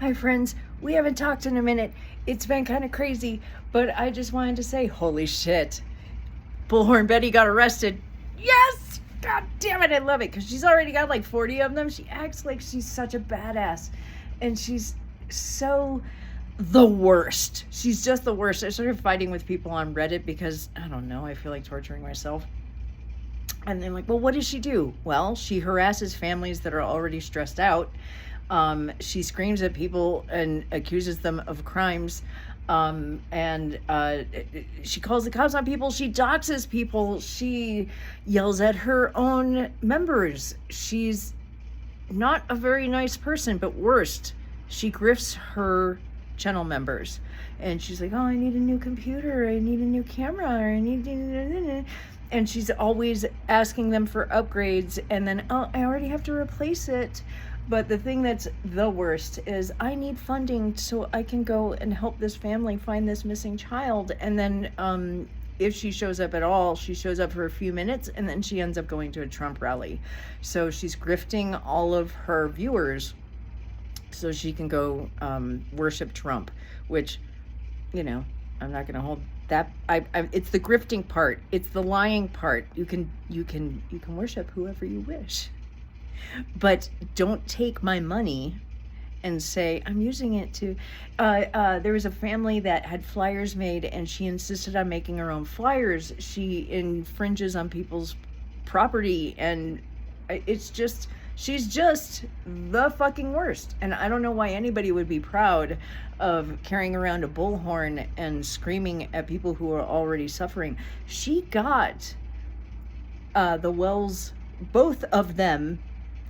Hi, friends. We haven't talked in a minute. It's been kind of crazy, but I just wanted to say, holy shit. Bullhorn Betty got arrested. Yes! God damn it, I love it, because she's already got like 40 of them. She acts like she's such a badass, and she's so the worst. She's just the worst. I started fighting with people on Reddit because, I don't know, I feel like torturing myself. And they're like, well, what does she do? Well, she harasses families that are already stressed out. She screams at people and accuses them of crimes. And she calls the cops on people. She doxes people. She yells at her own members. She's not a very nice person, but worst, she grifts her channel members. And she's like, oh, I need a new computer. I need a new camera. I need... And she's always asking them for upgrades. And then, oh, I already have to replace it. But the thing that's the worst is I need funding so I can go and help this family find this missing child. And then if she shows up at all, she shows up for a few minutes and then she ends up going to a Trump rally. So she's grifting all of her viewers so she can go worship Trump, which, you know, I'm not going to hold that. It's the grifting part. It's the lying part. You can worship whoever you wish. But don't take my money and say, I'm using it to... there was a family that had flyers made and she insisted on making her own flyers. She infringes on people's property and it's just... She's just the fucking worst. And I don't know why anybody would be proud of carrying around a bullhorn and screaming at people who are already suffering. She got the Wells, both of them,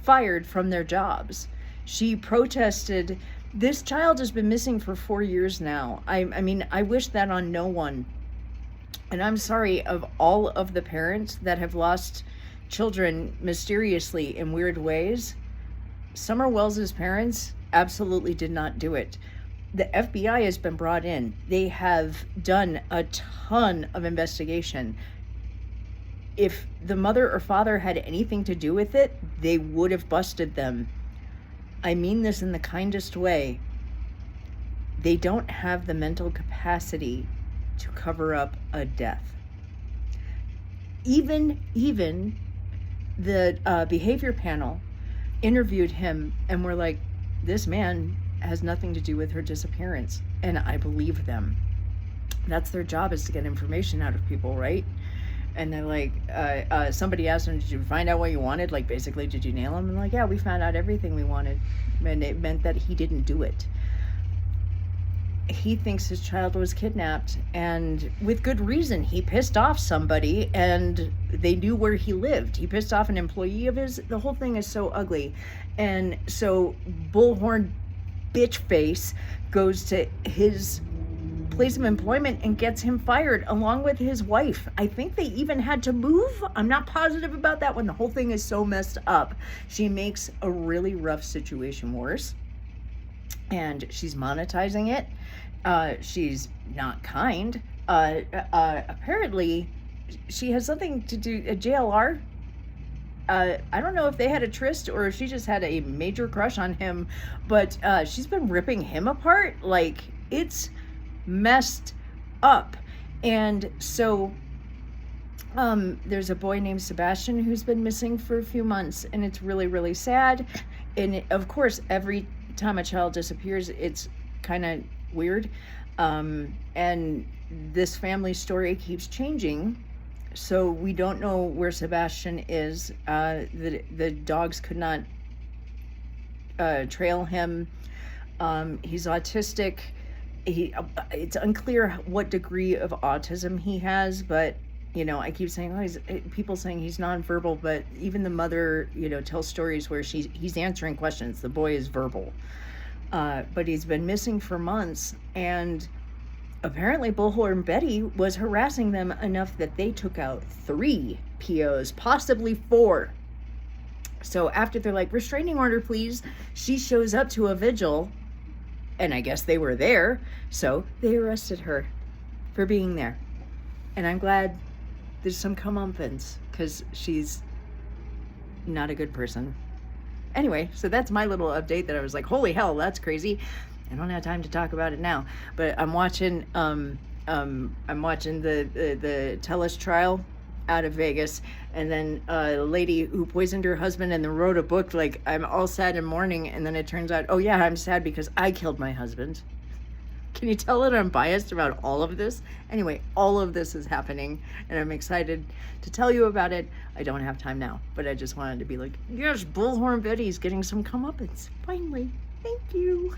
fired from their jobs. She protested. This child has been missing for 4 years now. I mean, I wish that on no one. And I'm sorry of all of the parents that have lost children mysteriously in weird ways. Summer Wells's parents absolutely did not do it. The FBI has been brought in. They have done a ton of investigation. If the mother or father had anything to do with it, they would have busted them. I mean this in the kindest way. They don't have the mental capacity to cover up a death. Even the behavior panel interviewed him and were like, this man has nothing to do with her disappearance. And I believe them. That's their job, is to get information out of people, right? And they're like, somebody asked him, did you find out what you wanted? Like, basically, did you nail him? And like, yeah, we found out everything we wanted. And it meant that he didn't do it. He thinks his child was kidnapped, and with good reason. He pissed off somebody, and they knew where he lived. He pissed off an employee of his. The whole thing is so ugly. And so Bullhorn bitch face goes to his place of employment and gets him fired along with his wife. I think they even had to move. I'm not positive about that one. The whole thing is so messed up. She makes a really rough situation worse, and she's monetizing it. She's not kind. Apparently she has something to do a JLR. I don't know if they had a tryst or if she just had a major crush on him, but she's been ripping him apart. Like, it's messed up. And so there's a boy named Sebastian who's been missing for a few months, and it's really, really sad. And of course, every time a child disappears, it's kind of weird. And this family story keeps changing. So we don't know where Sebastian is. The dogs could not trail him. He's autistic. It's unclear what degree of autism he has, but you know, I keep saying, people saying he's nonverbal, but even the mother, you know, tells stories where he's answering questions. The boy is verbal, but he's been missing for months, and apparently Bullhorn Betty was harassing them enough that they took out 3 POs, possibly 4. So after they're like, restraining order, please, she shows up to a vigil, and I guess they were there, so they arrested her for being there. And I'm glad there's some comeuppance, because she's not a good person. Anyway, so that's my little update that I was like, holy hell, that's crazy. I don't have time to talk about it now, but I'm watching the Telus trial out of Vegas, and then a lady who poisoned her husband and then wrote a book like, I'm all sad and mourning, and then it turns out, oh yeah, I'm sad because I killed my husband. Can you tell that I'm biased about all of this? Anyway, all of this is happening, and I'm excited to tell you about it. I don't have time now, but I just wanted to be like, yes, Bullhorn Betty's getting some comeuppance. Finally. Thank you.